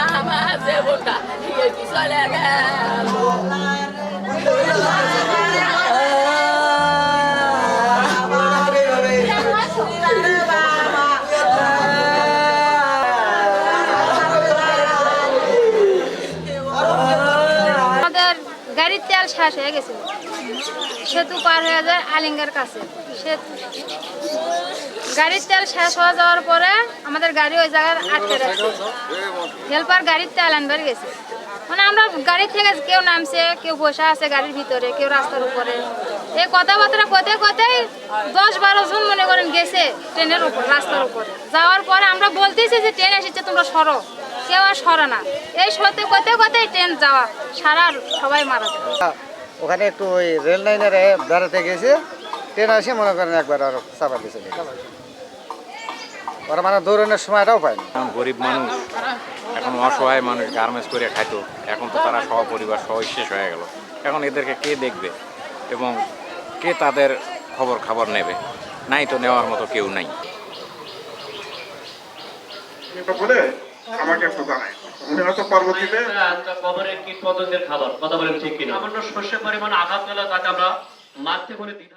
আমার জীবনটা কি চলে গেল। আমাদের গাড়ির তেল শেষ হয়ে গেছিল, সেতু পার হয়ে যায় আলিঙ্গার কাছে। গাড়ির তেল শেষ হয়ে যাওয়ার পরে আমাদের গাড়ি ওই জায়গায় আটকে রাখছে। হেল্পার গাড়ির তেল আনবার গেছে, মানে আমরা গাড়ি থেকে কেউ নামছে, কেউ বসে আছে গাড়ির ভিতরে, কেউ রাস্তার উপরে। এই কথাবার্তা কোথায় 10-12 জন মনে করেন গেছে ট্রেনের উপর, রাস্তার উপরে যাওয়ার পরে আমরা বলতেছি যে ট্রেন এসেছে তোমরা সরো, কেউ আর সরে না। এই সত্যি কোথায় ট্রেন যাওয়া সারা সবাই মারা যায়। ওখানে একটু ওই রেল লাইনের বেড়াতে গেছে, ট্রেন আসে মনে করেন একবার আর চাপা দিয়েছে। ওরা মানে দৌড়ানোর সময়টাও পায়নি। গরিব মানুষ, এখন অসহায় মানুষ, গার্মেন্টস করে খাইতো, এখন তো তারা সপরিবার সবাই শেষ হয়ে গেল। এখন এদেরকে কে দেখবে এবং কে তাদের খবর নেবে? নাই তো, নেওয়ার মতো কেউ নাই। বলে আমাকে একটু জানাই, উনি হয়তো পরবর্তীতে কবরের কীট পতঙ্গের খাবার কথা বলেন ঠিক কিনা। সামান্য শস্যের পরিমাণ আঘাত পেলে তাকে আমরা মারতে করে দিই।